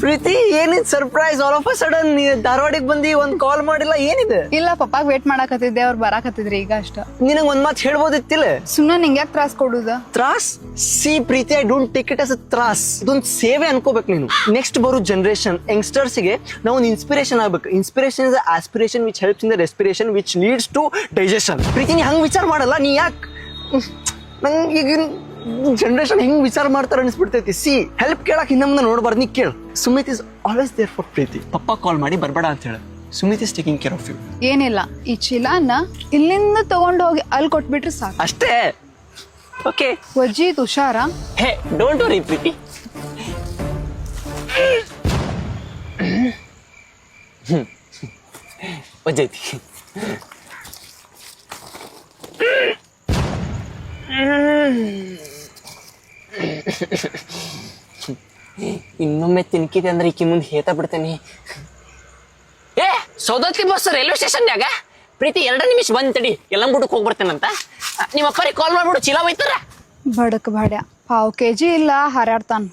ಪ್ರೀತಿ ಏನಿದ್ surprise all of a sudden ಧಾರವಾಡಿಗೆ ಬಂದಿ ಒಂದ್ ಕಾಲ್ ಮಾಡಿಲ್ಲ ಏನಿದೆ? ಇಲ್ಲ ಪಪ್ಪಾಗ್ ವೇಟ್ ಮಾಡಾಕತ್ತಿದ್ದೆ, ಅವ್ರು ಬರಾಕತ್ತಿದ್ರಿ ಈಗ ಅಷ್ಟ. ನಿನಗ್ ಒಂದ್ ಮಾತು ಹೇಳ್ಬೋದಿತ್ತಿಲ್ಲ? ಸುಮ್ನೆ ನಿಂಗ್ ಯಾಕೆ ತ್ರಾಸ್ ಕೊಡುದ? ತ್ರಾಸ್? See Preeti, I don't take it as a ತ್ರಾಸ್. ಇದೊಂದು ಸೇವೆ ಅನ್ಕೋಬೇಕು ನೀನು. ನೆಕ್ಸ್ಟ್ ಬರೋ ಜನರೇಷನ್ ಯಂಗ್ಸ್ಟರ್ಸ್ ಗೆ ನಾವು ಒಂದು ಇನ್ಸ್ಪಿರೇಷನ್ ಆಗ್ಬೇಕು. Inspiration is aspiration which helps in the respiration which leads to digestion. Preeti, ನೀ ಹಂಗ್ ವಿಚಾರ ಮಾಡಲ್ಲ. ನೀ ಯಾಕೆ ನಂಗೆ ಈಗಿನ ಜನರೇಷನ್ ಹೆಂಗ್ ವಿಚಾರ ಮಾಡ್ತಾರ ಅನ್ಸ್ಬಿಡ್ತೈತಿ. ಸಿ ಹೆಲ್ಪ್ ಕೇಳಕ್ ಹಿಂದೆ ನೋಡ್ಬಾರ್ದು, ನೀ ಕೇಳು. Sumit is always there for Preeti. ಪಪ್ಪ ಕಾಲ್ ಮಾಡಿ ಬರ್ಬೇಡ ಅಂತ ಹೇಳ. Sumit is taking care of you. ಏನಿಲ್ಲ, ಈ ಚೀಲನ ಇಲ್ಲಿಂದ ತಗೊಂಡು ಹೋಗಿ ಅಲ್ಲಿ ಕೊಟ್ಬಿಟ್ರೆ ಸಾಕು ಅಷ್ಟೇ. ಓಕೆ ವಜ್ಜಿ Tushara. Hey don't worry Preeti. ವಜ್ಜೈತಿ. ಇನ್ನೊಮ್ಮೆ ತಿನ್ಕಿದೆ ಅಂದ್ರೆ ಈಕಿ ಮುಂದೆ ಹೇತ ಬಿಡ್ತೇನೆ. ಏ ಸೌದತ್ತಿ ಬಸ್ ರೈಲ್ವೆ ಸ್ಟೇಷನ್ಯಾಗ ಪ್ರೀತಿ 2 ನಿಮಿಷ ಬಂದ್ ತಡಿ, ಎಲ್ಲ ಬಿಡಕ್ ಹೋಗ್ಬರ್ತೇನಂತ. ನಿಮ್ಮ ಅಪ್ಪರಿಗೆ ಕಾಲ್ ಮಾಡ್ಬಿಡು, ಚೀಲ ಒಯ್ತಾರ. ಬಡಕ್ ಬಾಡ್ಯ 1/2 kg ಇಲ್ಲ ಹಾರಾಡ್ತಾನ.